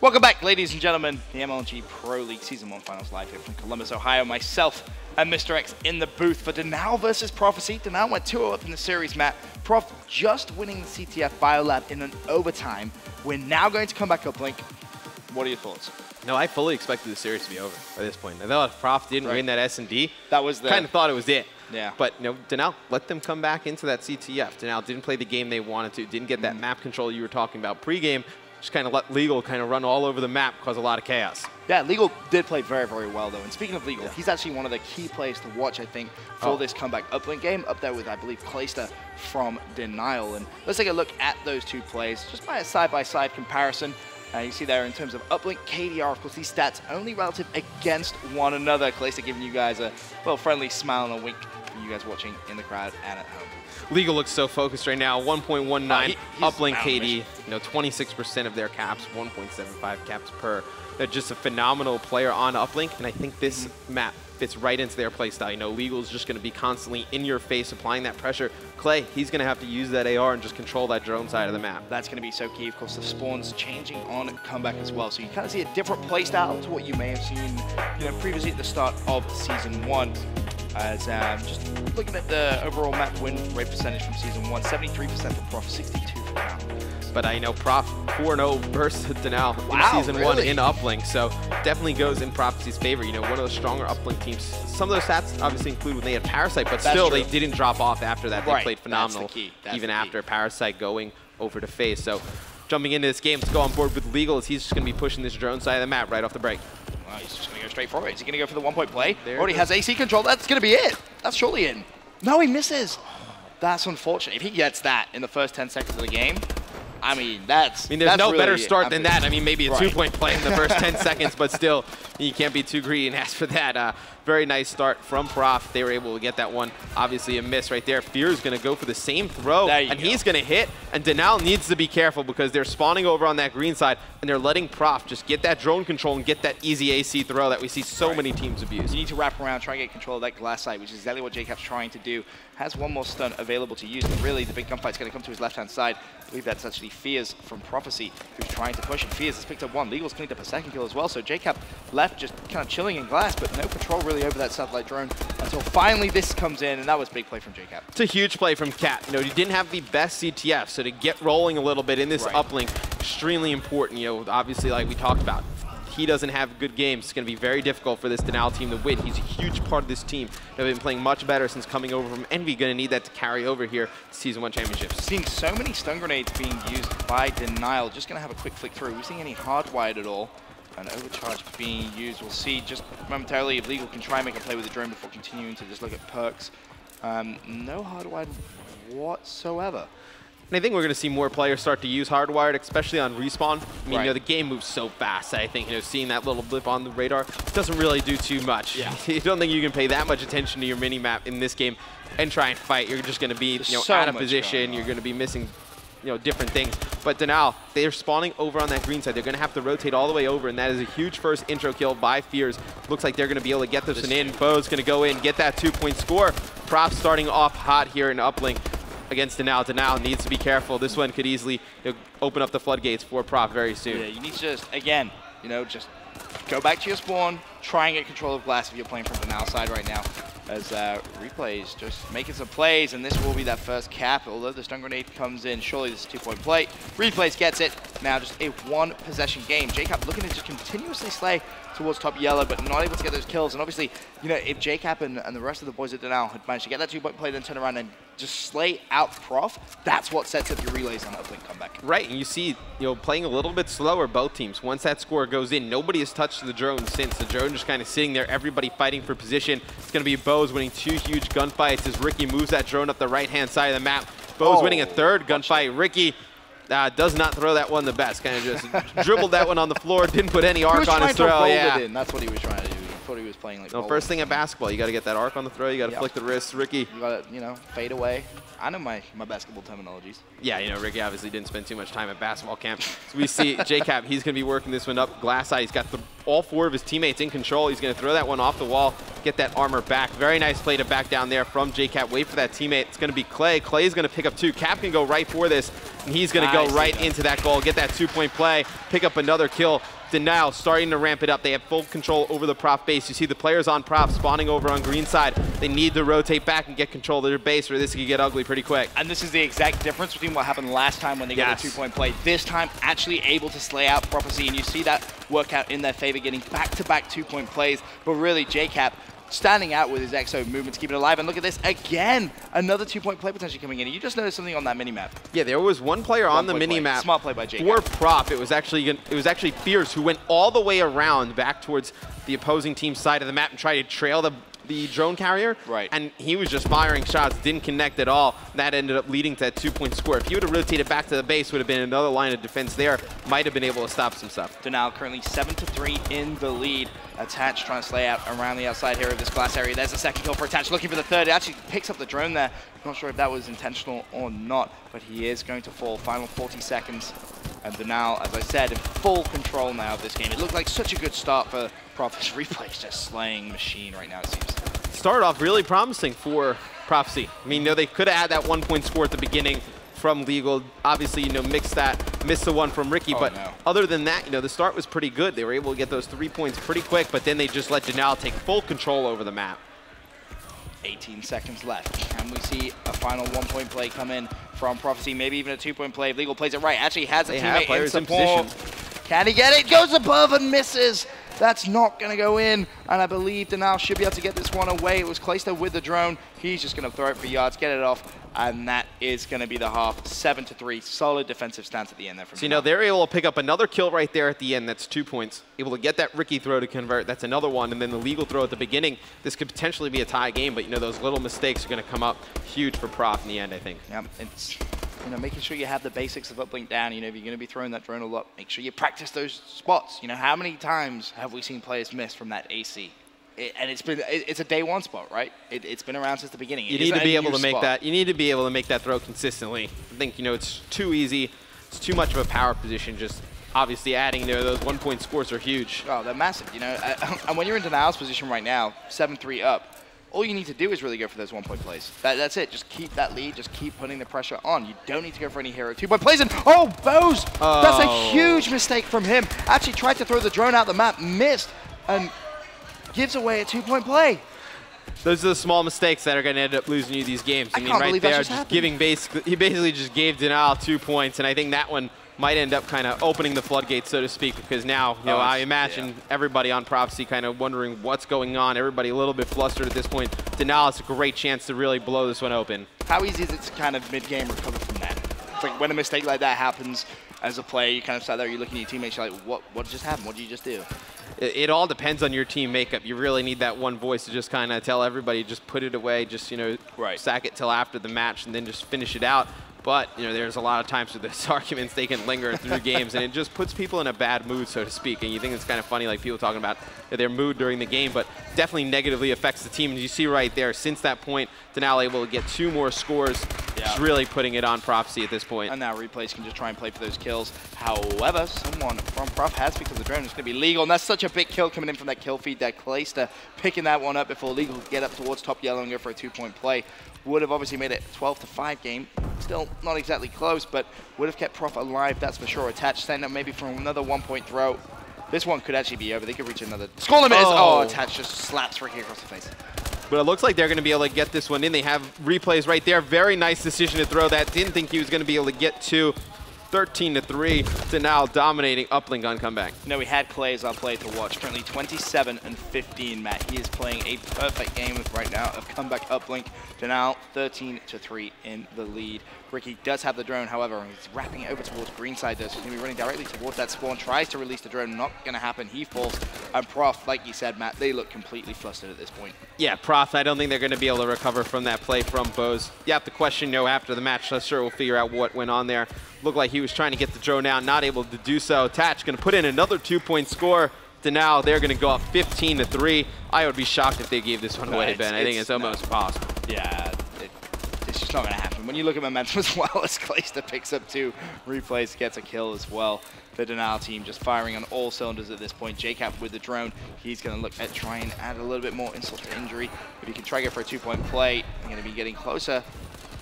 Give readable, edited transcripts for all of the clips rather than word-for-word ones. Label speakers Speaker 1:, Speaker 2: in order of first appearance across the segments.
Speaker 1: Welcome back, ladies and gentlemen. The MLG Pro League Season 1 Finals live here from Columbus, Ohio. Myself and Mr. X in the booth for Denial versus Prophecy. Denial went 2-0 up in the series map. Prof just winning the CTF Biolab in an overtime. We're now going to come back up, Blink. What are your thoughts?
Speaker 2: No, I fully expected the series to be over by this point. I thought if Prof didn't win that S&D,
Speaker 1: that was the
Speaker 2: kind of thought it was it.
Speaker 1: Yeah.
Speaker 2: But Denial let them come back into that CTF. Denial didn't play the game they wanted to, didn't get that map control you were talking about pregame. Just kind of let Legal kind of run all over the map, cause a lot of chaos.
Speaker 1: Yeah, Legal did play very, very well, though. And speaking of Legal, he's actually one of the key players to watch, I think, for this comeback uplink game, up there with, I believe, Clayster from Denial. And let's take a look at those two plays, just by a side-by-side comparison. You see there in terms of uplink, KDR, of course, these stats only relative against one another. Clayster giving you guys a little friendly smile and a wink for you guys watching in the crowd and at home.
Speaker 2: Legal looks so focused right now. 1.19 uplink KD. 26% of their caps, 1.75 caps per. They're just a phenomenal player on uplink, and I think this map fits right into their playstyle. Legal's just going to be constantly in your face, applying that pressure. Clay, he's going to have to use that AR and just control that drone side of the map.
Speaker 1: That's going to be so key. Of course, the spawns changing on comeback as well, so you kind of see a different playstyle to what you may have seen, previously at the start of Season 1. As just looking at the overall map win rate percentage from Season 1, 73% for Prof, 62 for Denial.
Speaker 2: But I know Prof 4-0 versus Denial in Season 1 in uplink, so definitely goes in Prophecy's favor. One of the stronger uplink teams. Some of those stats obviously include when they had Parasite, but still they didn't drop off after that. They played phenomenal, even after Parasite going over to FaZe. So jumping into this game, let's go on board with Legal as he's just going to be pushing this drone side of the map right off the break.
Speaker 1: He's just going to go straight for it. Is he going to go for the one-point play? Already has AC control. That's going to be it. That's surely in. No, he misses. That's unfortunate. If he gets that in the first 10 seconds of the game, there's
Speaker 2: no really better start than that. Maybe a two-point play in the first 10 seconds, but still, you can't be too greedy and ask for that. Very nice start from Prof. They were able to get that one. Obviously, a miss right there. Fear's going to go for the same throw, and he's going to hit. And Denial needs to be careful because they're spawning over on that green side, and they're letting Prof just get that drone control and get that easy AC throw that we see so many teams abuse.
Speaker 1: You need to wrap around, try and get control of that glass side, which is exactly what JCap's trying to do. Has one more stun available to use, but really the big gunfight's going to come to his left-hand side. I believe that's actually Fears from Prophecy who's trying to push it. Fears has picked up one. Legal's cleaned up a second kill as well, so JCap left just kind of chilling in glass, but no control really over that satellite drone until finally this comes in, and that was a big play from JCap.
Speaker 2: It's a huge play from Cat. He didn't have the best CTF, so to get rolling a little bit in this uplink, extremely important. Obviously, like we talked about, he doesn't have good games. It's going to be very difficult for this Denial team to win. He's a huge part of this team. They've been playing much better since coming over from Envy. Going to need that to carry over here to Season 1 championships.
Speaker 1: Seeing so many stun grenades being used by Denial. Just going to have a quick flick through. We're seeing any hardwired at all. An overcharge being used. We'll see just momentarily if Legal can try and make a play with the drone before continuing to just look at perks. No hardwired whatsoever.
Speaker 2: And I think we're going to see more players start to use hardwired, especially on respawn. The game moves so fast. I think, seeing that little blip on the radar doesn't really do too much. Yeah. I don't think you can pay that much attention to your mini-map in this game and try and fight. You're just going to be, out of position. You're going to be missing, different things. But Denial, they're spawning over on that green side. They're going to have to rotate all the way over, and that is a huge first intro kill by Fears. Looks like they're going to be able to get this one in. Bo's going to go in, get that 2-point score. Prof starting off hot here in uplink against Denial. Denial needs to be careful. This one could easily open up the floodgates for Prof very soon.
Speaker 1: Yeah, you need to just, again, just go back to your spawn, try and get control of glass if you're playing from Denial side right now. As Replays just making some plays, and this will be that first cap. Although the stun grenade comes in, surely this is a 2-point play. Replays gets it. Now just a one-possession game. JCap looking to just continuously slay towards top yellow, but not able to get those kills. And obviously, if JCap and the rest of the boys at Denial had managed to get that 2-point play, then turn around and just slay out Prof, that's what sets up your relays on uplink comeback.
Speaker 2: Right, and you see, playing a little bit slower, both teams. Once that score goes in, nobody has touched the drone since. The drone just kind of sitting there, everybody fighting for position. It's going to be Bo's winning 2 huge gunfights as Ricky moves that drone up the right-hand side of the map. Bo's winning a 3rd gunfight. Ricky does not throw that one the best. Kind of just dribbled that one on the floor, didn't put any arc on his throw.
Speaker 1: That's what he was trying to do. He thought he was playing like
Speaker 2: first thing at basketball, you got to get that arc on the throw. You got to flick the wrist. Ricky,
Speaker 1: you got to fade away. I know my basketball terminologies.
Speaker 2: Yeah, Ricky obviously didn't spend too much time at basketball camp. So we see JCap, he's going to be working this one up. Glass eye, he's got all 4 of his teammates in control. He's going to throw that one off the wall, get that armor back. Very nice play to back down there from JCap. Wait for that teammate. It's going to be Clay. Clay's going to pick up 2. Cap can go right for this, and he's going to go right into that goal, get that 2-point play, pick up another kill. Denial starting to ramp it up. They have full control over the Prof base. You see the players on Prof spawning over on green side. They need to rotate back and get control of their base, or this could get ugly pretty quick.
Speaker 1: And this is the exact difference between what happened last time when they got a 2-point play. This time, actually able to slay out Prophecy, and you see that work out in their favor, getting back-to-back 2-point plays. But really, JCap standing out with his EXO movements, keeping it alive. And look at this again, another 2-point play potentially coming in. You just noticed something on that mini-map.
Speaker 2: Yeah, there was one player on the mini-map.
Speaker 1: Smart play by JCap.
Speaker 2: For Prof, it was actually Fierce who went all the way around back towards the opposing team's side of the map and tried to trail the drone carrier.
Speaker 1: Right.
Speaker 2: And he was just firing shots, didn't connect at all. That ended up leading to that 2-point score. If he would have rotated back to the base, would have been another line of defense there. Might have been able to stop some stuff.
Speaker 1: Denial currently 7-3 in the lead. Attach trying to slay out around the outside here of this glass area. There's a second kill for Attach, looking for the third. It actually picks up the drone there. Not sure if that was intentional or not, but he is going to fall. Final 40 seconds. And Denial, as I said, in full control now of this game. It looked like such a good start for Prof. His replay is just slaying machine right now, it seems.
Speaker 2: Started off really promising for Prophecy. I mean, they could have had that 1-point score at the beginning from Legal. Obviously, missed the one from Ricky, but other than that, the start was pretty good. They were able to get those 3 points pretty quick, but then they just let Denial take full control over the map.
Speaker 1: 18 seconds left. Can we see a final 1-point play come in from Prophecy? Maybe even a 2-point play if Legal plays it right. Actually has a teammate in support. Can he get it? Goes above and misses. That's not going to go in, and I believe Denial should be able to get this one away. It was Clayster with the drone. He's just going to throw it for yards, get it off, and that is going to be the half. 7-3, solid defensive stance at the end there from Denial.
Speaker 2: They're able to pick up another kill right there at the end. That's 2 points. Able to get that Ricky throw to convert. That's another one, and then the Legal throw at the beginning. This could potentially be a tie game, but those little mistakes are going to come up huge for Prof in the end, I think.
Speaker 1: Yeah, it's making sure you have the basics of uplink down. If you're going to be throwing that drone a lot, make sure you practice those spots. How many times have we seen players miss from that AC? It's a day 1 spot, right? It's been around since the beginning.
Speaker 2: You need to be able to make that. You need to be able to make that throw consistently. I think it's too easy. It's too much of a power position. Just obviously adding there, those 1-point scores are huge.
Speaker 1: Oh, they're massive. And when you're in Denial's position right now, 7-3 up, all you need to do is really go for those 1-point plays. That's it. Just keep that lead. Just keep putting the pressure on. You don't need to go for any hero 2-point plays. And Bose! Oh. That's a huge mistake from him. Actually tried to throw the drone out the map, missed, and gives away a 2-point play.
Speaker 2: Those are the small mistakes that are going to end up losing you these games.
Speaker 1: I mean, right there,
Speaker 2: he basically just gave Denial 2 points, and I think that one might end up kind of opening the floodgates, so to speak, because now, I imagine everybody on Prophecy kind of wondering what's going on. Everybody a little bit flustered at this point. Denial has a great chance to really blow this one open.
Speaker 1: How easy is it to kind of mid-game recover from that? It's like when a mistake like that happens as a player, you kind of sat there, you're looking at your teammates, you're like, what just happened? What did you just do?
Speaker 2: It all depends on your team makeup. You really need that one voice to just kind of tell everybody, just put it away, just, sack it till after the match and then just finish it out. But, there's a lot of times with those arguments, they can linger through games, and it just puts people in a bad mood, so to speak. And you think it's kind of funny, like people talking about their mood during the game, but definitely negatively affects the team. As you see right there, since that point, Denial able to get 2 more scores. Just really putting it on Prophecy at this point.
Speaker 1: And now replays can just try and play for those kills. However, someone from Prof has picked up the drone. It's going to be Legal, and that's such a big kill coming in from that kill feed there. Clayster picking that one up before Legal could get up towards top yellow and go for a 2-point play. Would have obviously made it 12-5 game. Still not exactly close, but would have kept Prof alive, that's for sure. Attach, stand up maybe for another 1-point throw. This one could actually be over. They could reach another. Score limit is, Attach just slaps Ricky across the face.
Speaker 2: But it looks like they're going to be able to get this one in. They have replays right there. Very nice decision to throw that. Didn't think he was going to be able to get 2. 13-3 to now dominating uplink on comeback.
Speaker 1: We had Clay as our player to watch. Currently 27-15, Matt. He is playing a perfect game right now of comeback uplink. To now 13-3 in the lead. Ricky does have the drone, however, he's wrapping it over towards green side there, so he's going to be running directly towards that spawn. Tries to release the drone, not going to happen. He falls. And Prof, like you said, Matt, they look completely flustered at this point.
Speaker 2: Yeah, Prof, I don't think they're going to be able to recover from that play from Bose. You have to question, after the match. I'm sure we'll figure out what went on there. Looked like he was trying to get the drone out, not able to do so. Tatch going to put in another 2-point score. To now, they're going to go up 15-3. I would be shocked if they gave this one away, Ben. I think it's almost possible.
Speaker 1: Yeah, just not going to happen. When you look at momentum as well, as Clayster picks up 2 replays, gets a kill as well. The Denial team just firing on all cylinders at this point. JCap with the drone. He's going to look at trying and add a little bit more insult to injury. If he can try it for a 2-point play, they're going to be getting closer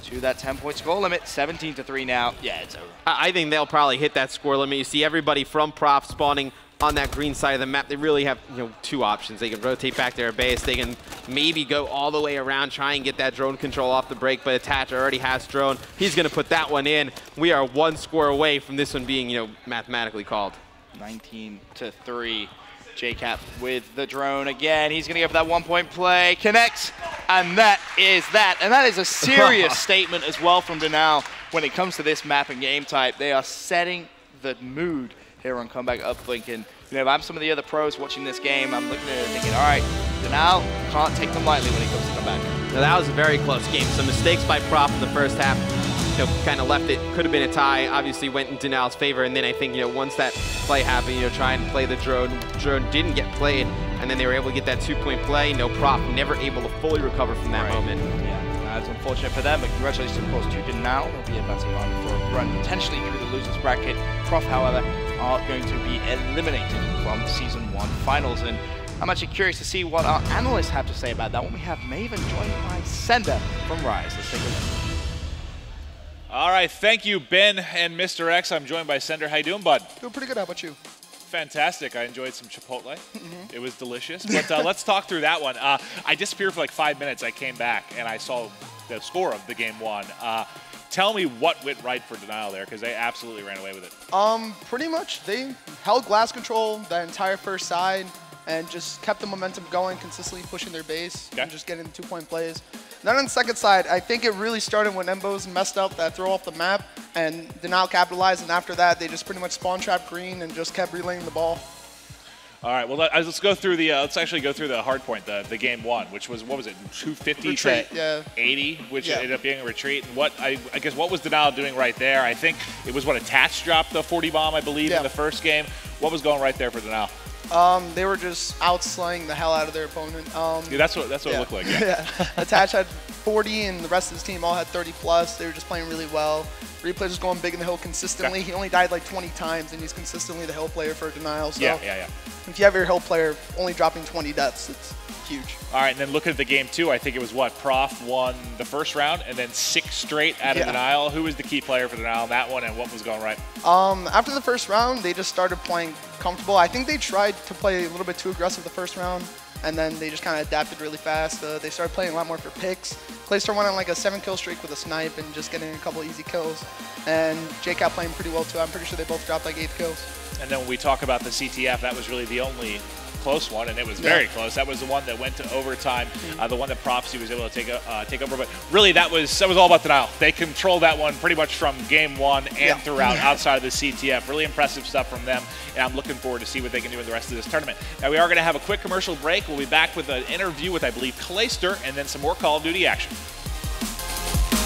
Speaker 1: to that 10-point score limit. 17-3 now. Yeah, it's over.
Speaker 2: I think they'll probably hit that score limit. You see everybody from Prof spawning on that green side of the map. They really have 2 options. They can rotate back their base. They can maybe go all the way around, try and get that drone control off the break, but Attach already has drone. He's going to put that one in. We are 1 score away from this one being, mathematically called.
Speaker 1: 19-3. JCap with the drone again. He's going to go for that 1-point play. Connects, and that is that. And that is a serious statement as well from Denial when it comes to this map and game type. They are setting the mood here on Comeback Uplink. And if I'm some of the other pros watching this game, I'm looking at it thinking, all right, Denial can't take them lightly when it comes to Comeback.
Speaker 2: Now, that was a very close game. Some mistakes by Prof in the first half. Kind of left it, could have been a tie, obviously went in Denial's favor, and then I think, once that play happened, try and play the drone didn't get played, and then they were able to get that 2-point play. Prof never able to fully recover from that moment.
Speaker 1: Yeah, that's unfortunate for them, but congratulations, of course, to Denial. They'll be advancing on for a run, potentially through the losers bracket. Prof, however, are going to be eliminated from the Season 1 finals, and I'm actually curious to see what our analysts have to say about that one. We have Maven joined by Sender from Rise. Let's take a look.
Speaker 3: All right, thank you, Ben and Mr. X. I'm joined by Sender. How you doing, bud?
Speaker 4: Doing pretty good. How about you?
Speaker 3: Fantastic. I enjoyed some Chipotle. It was delicious. But let's talk through that one. I disappeared for like 5 minutes. I came back, and I saw the score of the game 1. Tell me what went right for Denial there, because they absolutely ran away with it.
Speaker 4: Pretty much. They held glass control the entire first side and just kept the momentum going, consistently pushing their base and just getting the 2-point plays. Then on the second side, I think it really started when Embos messed up that throw off the map, and Denial capitalized, and after that, they just pretty much spawn trapped green and just kept relaying the ball.
Speaker 3: All right, well, let's go through the let's actually go through the hard point, the game 1, which was, what was it, 250
Speaker 4: retreat,
Speaker 3: to 80, which ended up being a retreat. And what I guess what was Denial doing right there? I think it was what Attach dropped the 40 bomb, I believe, in the first game. What was going right there for Denial?
Speaker 4: They were just outslaying the hell out of their opponent.
Speaker 3: Yeah, that's what it looked like. Yeah.
Speaker 4: Attach had 40, and the rest of his team all had 30+. They were just playing really well. Replay was going big in the hill consistently. He only died like 20 times, and he's consistently the hill player for Denial. So if you have your hill player only dropping 20 deaths, it's huge.
Speaker 3: All right, and then looking at the game 2, I think it was what? Prof won the first round, and then 6 straight out of Denial. Who was the key player for Denial in that one, and what was going right?
Speaker 4: After the first round, they just started playing comfortable. I think they tried to play a little bit too aggressive the first round, and then they just kind of adapted really fast. They started playing a lot more for picks. Clayster went on like a 7-kill streak with a snipe and just getting a couple easy kills. And JCap playing pretty well too. I'm pretty sure they both dropped like 8 kills.
Speaker 3: And then when we talk about the CTF, that was really the only close one, and it was very close. That was the one that went to overtime, the one that Propsy was able to take over. But really, that was all about Denial. They controlled that one pretty much from game 1 and throughout, outside of the CTF. Really impressive stuff from them, and I'm looking forward to see what they can do in the rest of this tournament. Now, we are going to have a quick commercial break. We'll be back with an interview with, I believe, Clayster, and then some more Call of Duty action.